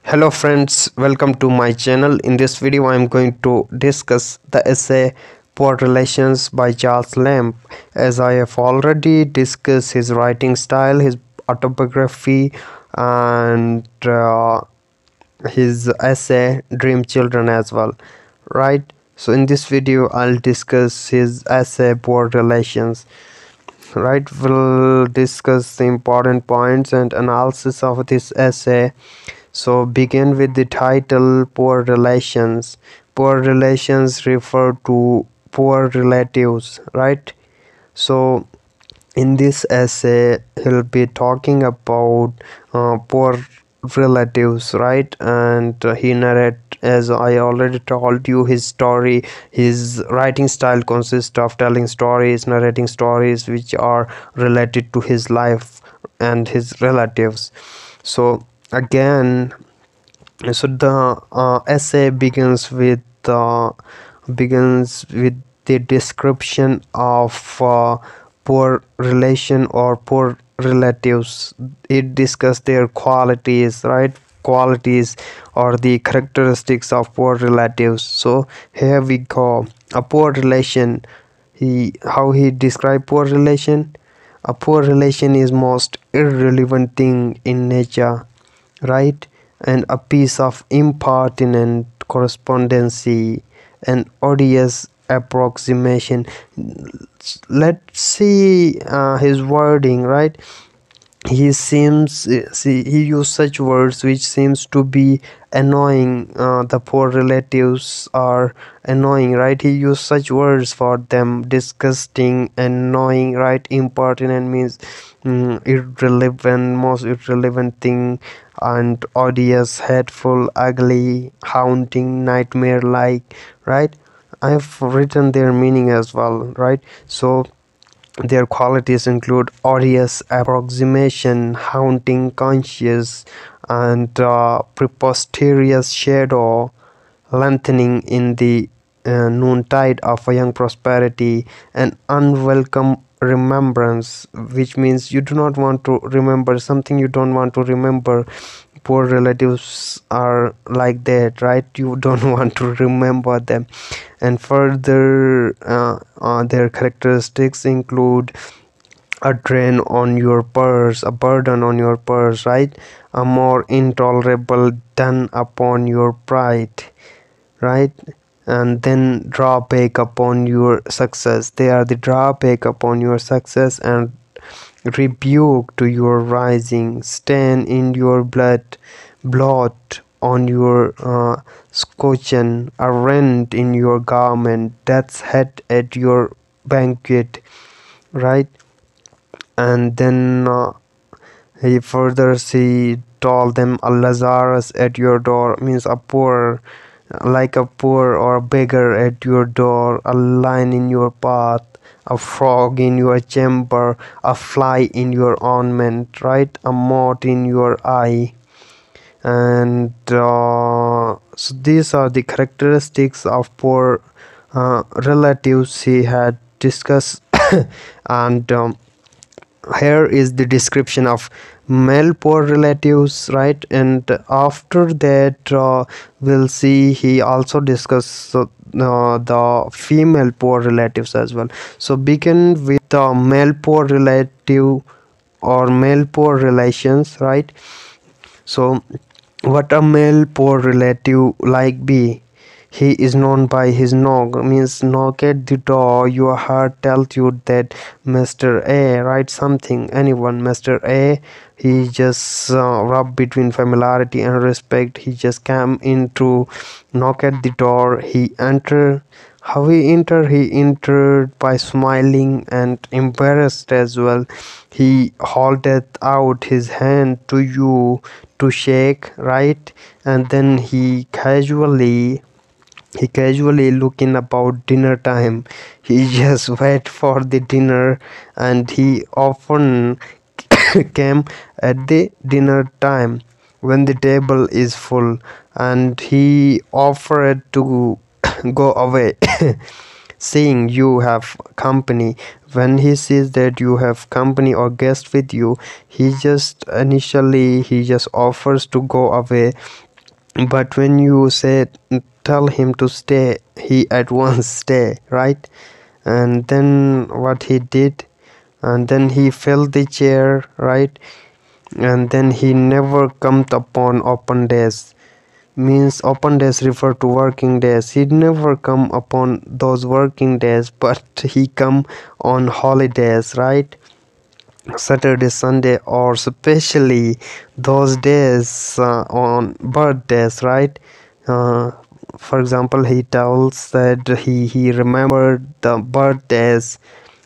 Hello friends, welcome to my channel. In this video I am going to discuss the essay Poor Relations by Charles Lamb. As I have already discussed his writing style, his autobiography and his essay Dream Children as well, right? So in this video I'll discuss his essay Poor Relations. Right, we'll discuss the important points and analysis of this essay. So begin with the title Poor Relations. Poor relations refer to poor relatives, right? So in this essay he'll be talking about poor relatives, right? And he narrate, as I already told you, his story. His writing style consists of telling stories, narrating stories which are related to his life and his relatives. So again, the essay begins with the description of poor relation or poor relatives. It discusses their qualities, right? Qualities or the characteristics of poor relatives. So here we go. A poor relation. How he describe poor relation? A poor relation is most irrelevant thing in nature, right? And a piece of impertinent correspondency, an odious approximation. Let's see his wording, right? He used such words which seems to be annoying. The poor relatives are annoying, right? He used such words for them: disgusting, annoying, right? Impertinent means irrelevant, most irrelevant thing, and odious, hateful, ugly, haunting, nightmare like, right? I have written their meaning as well, right? So their qualities include odious approximation, haunting, conscious, and preposterous shadow lengthening in the noontide of a young prosperity, an unwelcome remembrance, which means you do not want to remember something you don't want to remember. Poor relatives are like that, right? You don't want to remember them. And further, their characteristics include a drain on your purse, a burden on your purse, right? A more intolerable dun upon your pride, right? And then drawback upon your success. They are the drawback upon your success, and rebuke to your rising, stain in your blood, blot on your scotchen, a rent in your garment, death's head at your banquet, right? And then he told them, a Lazarus at your door, means a poor, like a poor or a beggar at your door, a lion in your path, a frog in your chamber, a fly in your ornament, right? A mote in your eye. And so these are the characteristics of poor relatives he had discussed. And here is the description of male poor relatives, right? And after that we'll see he also discuss the female poor relatives as well. So begin with the male poor relative or male poor relations, right? So what a male poor relative like be? He is known by his knock, means knock at the door. Your heart tells you that Mr. A, right? Something, anyone, Mr. A, he just rub between familiarity and respect. He just came in to knock at the door. He entered. How he entered? He entered by smiling and embarrassed as well. He holdeth out his hand to you to shake, right? And then he casually looking about dinner time. He just wait for the dinner, and he often came at the dinner time when the table is full, and he offered to go away. Seeing you have company, when he sees that you have company or guest with you, he just offers to go away. but when you say tell him to stay, he at once stay, right? And then what he did, and then he filled the chair, right? And then he never comes upon open days. Means open days refer to working days. He never come upon those working days, but he come on holidays, right? Saturday, Sunday, or especially those days on birthdays, right? Uh, for example, he tells that he remembered the birthdays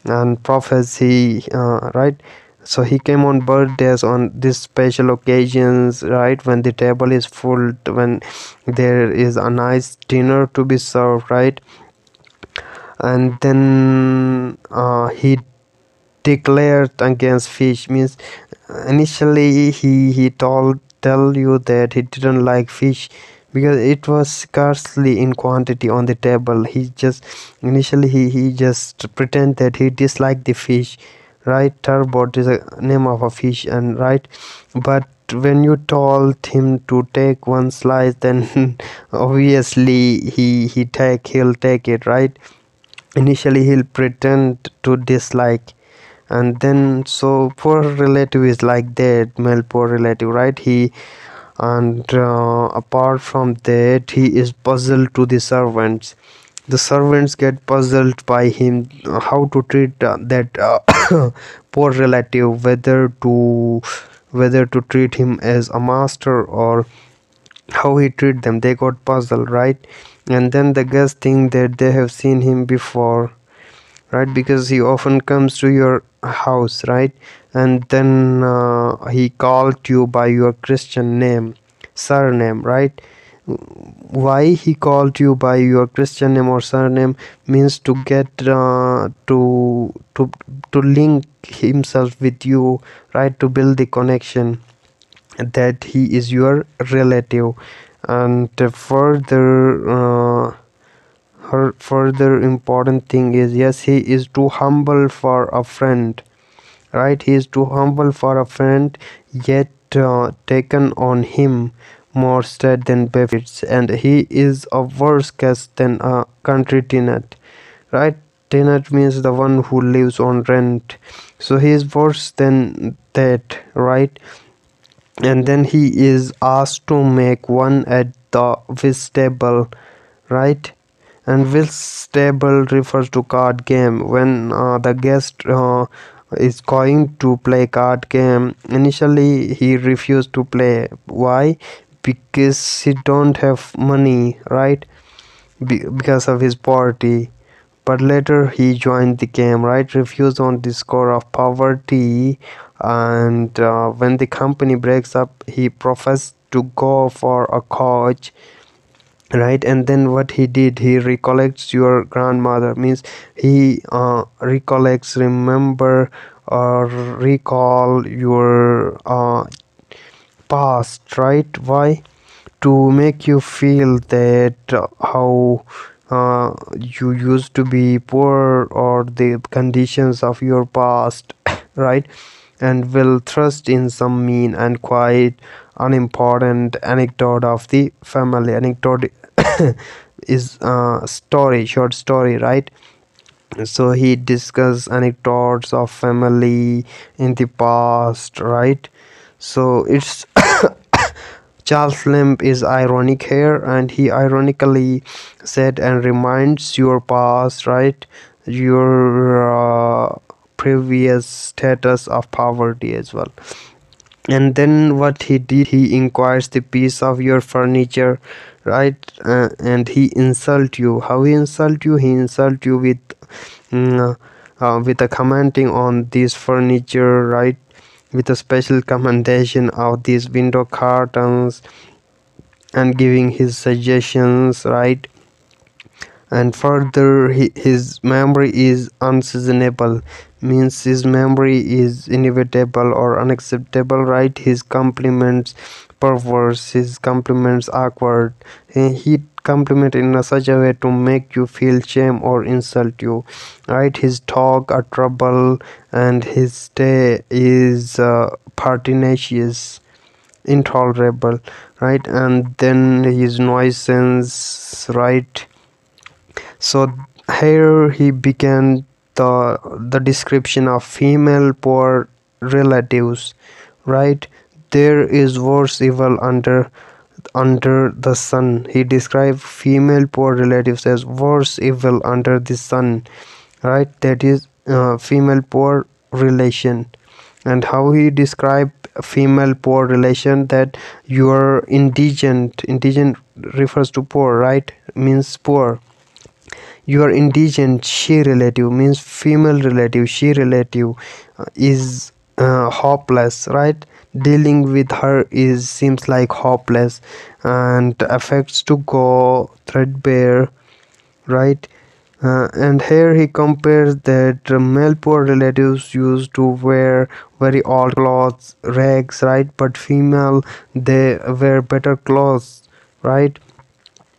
and prophecy, right? So he came on birthdays, on these special occasions, right? When the table is full, when there is a nice dinner to be served, right? And then he declared against fish. Means initially he told tell you that he didn't like fish because it was scarcely in quantity on the table. He just initially he just pretend that he disliked the fish, right? Turbot is a name of a fish, and right, but when you told him to take one slice, then obviously he'll take it, right? Initially he'll pretend to dislike, and then so poor relative is like that, male poor relative, right? He and apart from that, he is puzzled to the servants. The servants get puzzled by him, how to treat that poor relative, whether to treat him as a master or how he treat them. They got puzzled, right? And then the guests think that they have seen him before, right? Because he often comes to your house, right? And then he called you by your Christian name, surname, right? Why he called you by your Christian name or surname means to get to link himself with you, right? To build the connection that he is your relative. And her further important thing is, yes, he is too humble for a friend, right? He is too humble for a friend, yet taken on him more stead than benefits, and he is a worse guest than a country tenant, right? Tenant means the one who lives on rent, so he is worse than that, right? And then he is asked to make one at the whist table, right? And whist table refers to card game. When the guest is going to play card game, initially he refused to play. Why? Because he don't have money, right? Because of his poverty. But later he joined the game, right? Refused on the score of poverty. And when the company breaks up, he professed to go for a coach, right? And then what he did, he recollects your grandmother. Means he recollects, remember, or recall your past, right? Why? To make you feel that how you used to be poor, or the conditions of your past, right? And will thrust in some mean and quite unimportant anecdote of the family. Anecdote is story, short story, right? So he discussed anecdotes of family in the past, right? So it's Charles Limb is ironic here, and he ironically said, and reminds your past, right? Your previous status of poverty as well. And then what he did, he inquires the piece of your furniture, right? And he insult you. How he insult you? He insult you with a commenting on this furniture, right? With a special commendation of these window curtains, and giving his suggestions, right? And further, his memory is unseasonable. Means his memory is inevitable or unacceptable, right? His compliments perverse, his compliments awkward. He compliment in a such a way to make you feel shame or insult you, right? His talk a trouble, and his stay is pertinacious, intolerable, right? And then his nuisance, right? So here he began the description of female poor relatives, right? There is worse evil under the sun. He described female poor relatives as worse evil under the sun, right? That is female poor relation. And how he described female poor relation, that you are indigent refers to poor, right? Means poor. Your indigent she relative means female relative, she relative is hopeless, right? Dealing with her is seems like hopeless, and affects to go threadbare, right? And here he compares that male poor relatives used to wear very old clothes, rags, right? But female, they wear better clothes, right?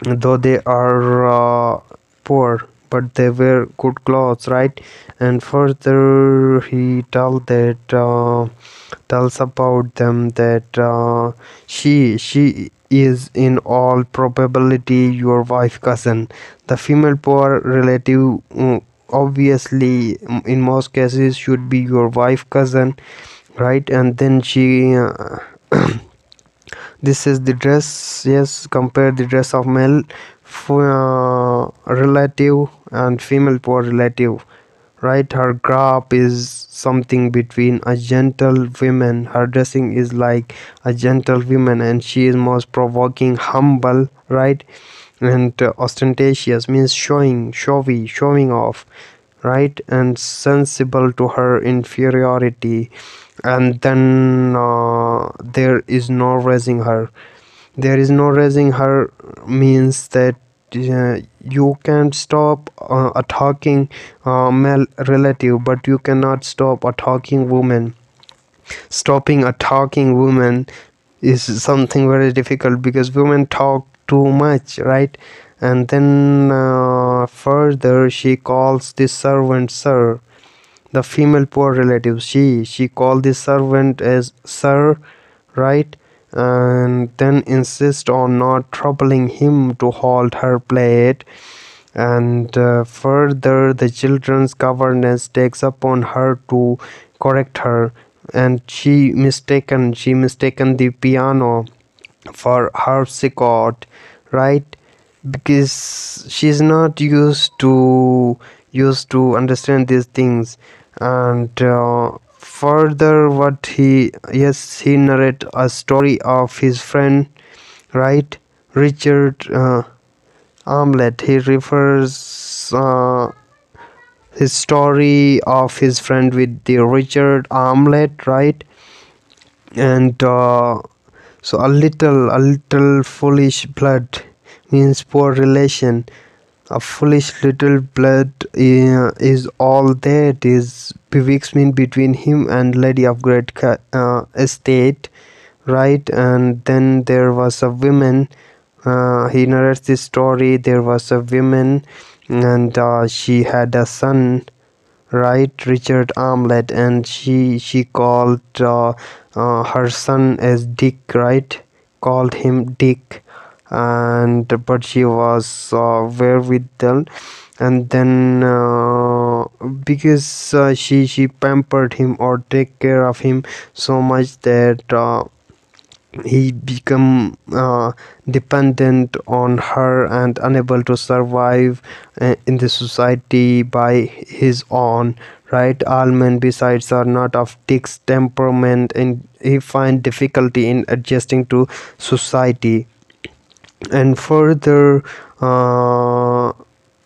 Though they are poor, but they wear good clothes, right? And further he tells about them that she is in all probability your wife cousin. The female poor relative, obviously, in most cases should be your wife cousin, right? And then she this is the dress. Yes, compare the dress of male relative and female poor relative, right? Her garb is something between a gentle woman. Her dressing is like a gentle woman, and she is most provoking, humble, right? And ostentatious means showing, showy, showing off, right? And sensible to her inferiority. And then there is no raising her. There is no raising her means that you can stop a talking male relative, but you cannot stop a talking woman. Stopping a talking woman is something very difficult, because women talk too much, right? And then further she calls this servant sir. The female poor relative, she called the servant as sir, right? And then insist on not troubling him to hold her plate. And further the children's governess takes upon her to correct her, and she mistaken the piano for harpsichord, right? Because she's not used to understand these things. And further what he narrate a story of his friend, right? Richard Armlet. He refers his story of his friend with the Richard Armlet, right? And so a little foolish blood means poor relation. A foolish little blood is all that is bewitchment between him and lady of great estate, right? And then there was a woman. He narrates this story. There was a woman, and she had a son, right? Richard Armlet. And she called her son as Dick, right? Called him Dick. And but she was wherewithal. And then because she pampered him or take care of him so much that he become dependent on her and unable to survive in the society by his own, right? All men besides are not of Dick's temperament, and he find difficulty in adjusting to society. And further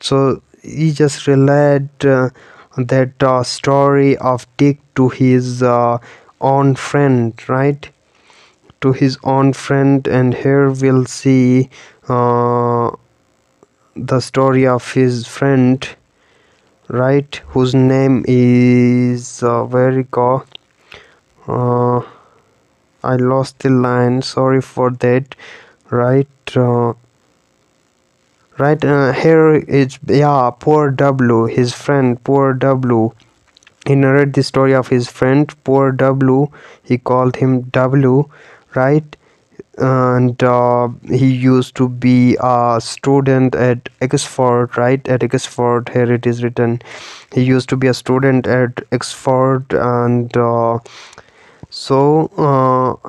so he just relate that story of Dick to his own friend, right? To his own friend. And here we'll see uh, the story of his friend, right? Whose name is very go uh, I lost the line, sorry for that, right? Here it's, yeah, poor W, his friend, poor W. He narrated the story of his friend, poor W. He called him W, right? And he used to be a student at Oxford, right? At Oxford, here it is written. He used to be a student at Oxford, and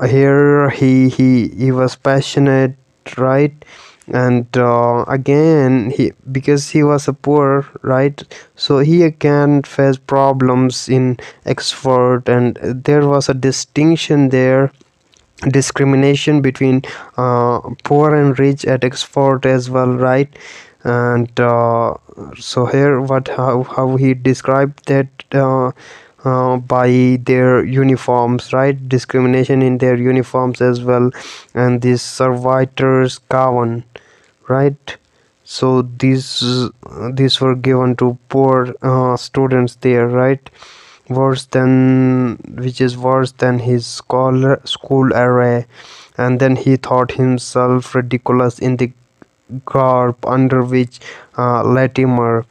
here he was passionate, right? And again, he, because he was a poor, right, so he again faced problems in Oxford, and there was a distinction there, discrimination between poor and rich at Oxford as well, right? And so here what how he described that, by their uniforms, right? Discrimination in their uniforms as well, and these servitors Kavan, right? So these were given to poor students there, right? Worse than, which is worse than his school array. And then he thought himself ridiculous in the garb under which Latimer,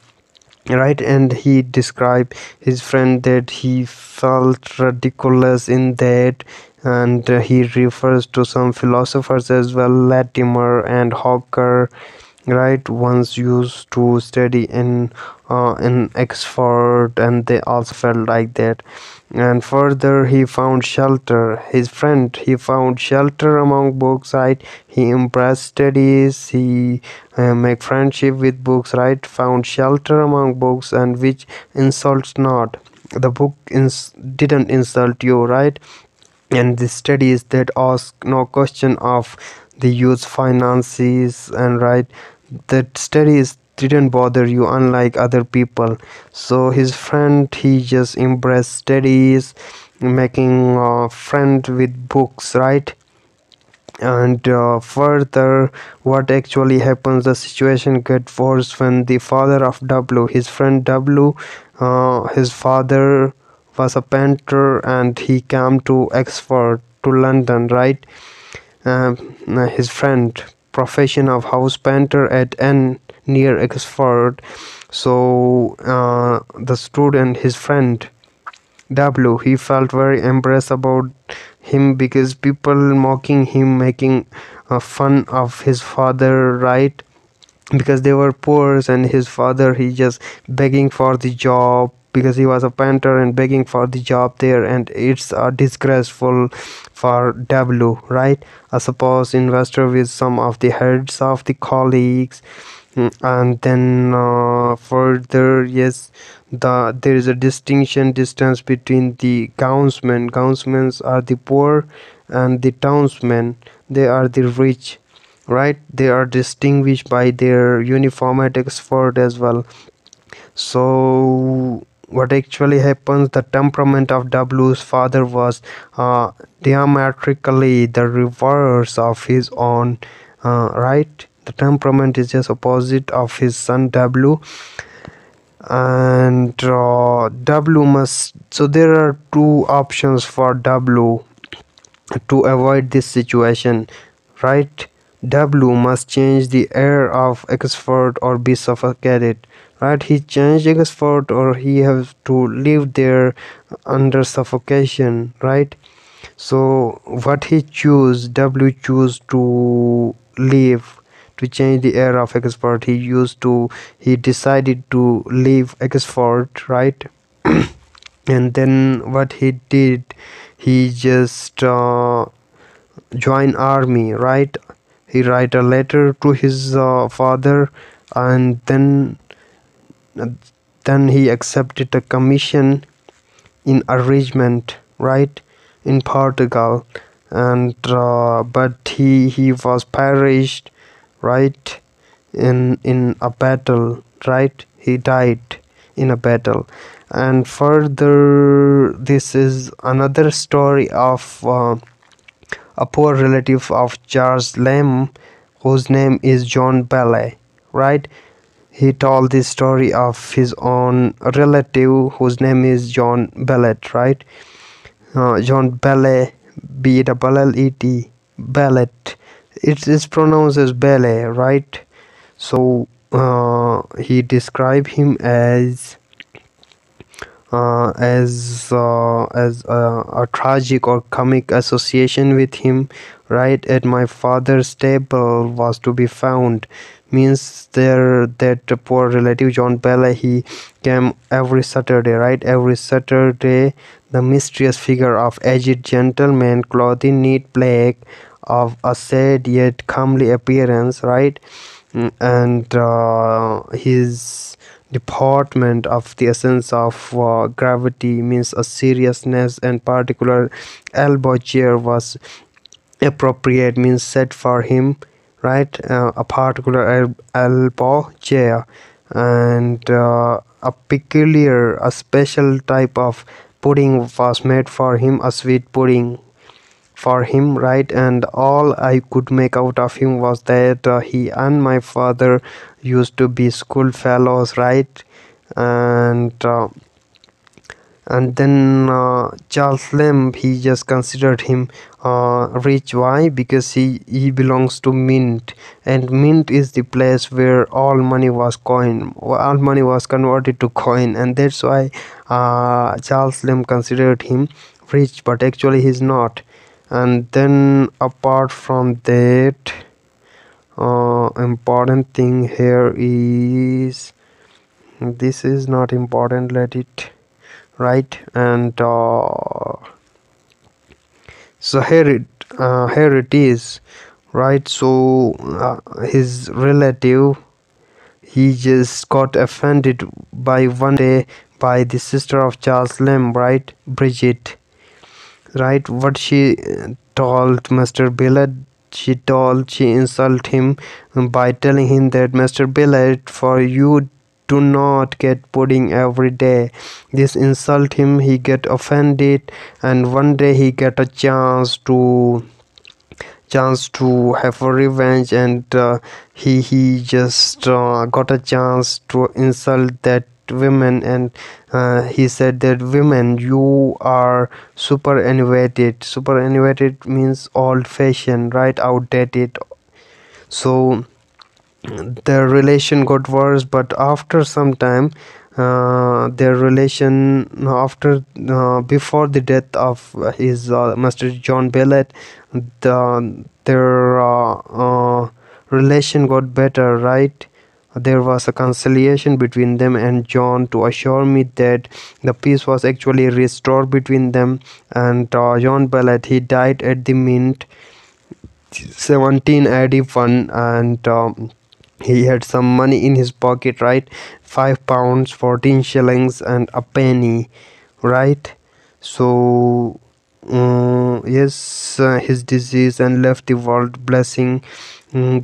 right? And he described his friend that he felt ridiculous in that. And he refers to some philosophers as well, Latimer and Hawker, right? Once used to study in Oxford, and they also felt like that. And further, he found shelter, his friend, he found shelter among books, right? He embraced studies, he make friendship with books, right? Found shelter among books, and which insults not. The book didn't insult you, right? And the studies that ask no question of the youth's finances, and right, that studies didn't bother you unlike other people. So his friend, he just embraced studies, making a friend with books, right? And further, what actually happens, the situation gets worse when the father of W, his friend W, his father was a painter, and he came to Oxford, to London, right? um, his friend, profession of house painter at N near Oxford. So the student, his friend W, he felt very embarrassed about him, because people mocking him, making fun of his father, right? Because they were poor, and his father, he just begging for the job, because he was a painter and begging for the job there, and it's disgraceful for W, right? I suppose investor with some of the heads of the colleagues. And then further, yes, there is a distinction distance between the gownsmen. Gownsmen are the poor, and the townsmen, they are the rich, right? They are distinguished by their uniform at Oxford as well. So what actually happens, the temperament of W's father was diametrically the reverse of his own, right? The temperament is just opposite of his son W. And W must, so there are two options for W to avoid this situation, right? W must change the air of Oxford or be suffocated, right? He changed Oxford, or he has to live there under suffocation, right? So what he choose, W choose to leave, to change the air of Oxford. He decided to leave Oxford, right? And then what he did, he just join army, right? He write a letter to his father, and then he accepted a commission in a regiment, right, in Portugal. And but he was perished, right, in a battle, right? He died in a battle. And further, this is another story of a poor relative of Charles Lamb, whose name is John Bailey, right? He told this story of his own relative, whose name is John Bellet, right? John Bailey, Bellet, Bellet. It is pronounced as Bailey, right? So he described him as a tragic or comic association with him, right? At my father's table was to be found, means there that poor relative John Bella, he came every Saturday, right? Every Saturday, the mysterious figure of aged gentleman clothed in neat black, of a sad yet comely appearance, right? And his deportment of the essence of gravity, means a seriousness and particular elbow chair was appropriate, means set for him, right? A particular elbow chair, and a peculiar, a special type of pudding was made for him, a sweet pudding for him, right? And all I could make out of him was that he and my father used to be school fellows, right? And then Charles Lamb, he just considered him rich. Why? Because he belongs to Mint, and Mint is the place where all money was all money was converted to coin, and that's why Charles Lamb considered him rich, but actually he's not. And then apart from that, important thing here is, this is not important, let it, right? And so here it is, right? So his relative, he just got offended by one day by the sister of Charles Lamb, right? Bridget, right? What she told Mr. Billet, she insulted him by telling him that, Mr. Billet, for you do not get pudding every day. This insult him, he get offended, and one day he get a chance to have a revenge, and he just got a chance to insult that women, and he said that, women, you are super elevated means old fashioned, right? Outdated. So their relation got worse, but after some time, their relation, after before the death of his Master John Bellet, their relation got better, right? There was a conciliation between them and John, to assure me that the peace was actually restored between them. And John Bellet, he died at the Mint 1781, and he had some money in his pocket, right? £5, 14 shillings, and a penny, right? So yes, his disease, and left the world blessing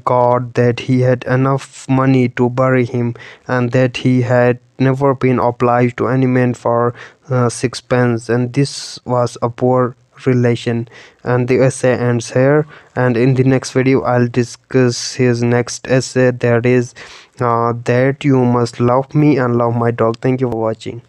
God that he had enough money to bury him, and that he had never been obliged to any man for sixpence. And this was a poor relation. And the essay ends here, and in the next video I'll discuss his next essay, that is that you must love me and love my dog. Thank you for watching.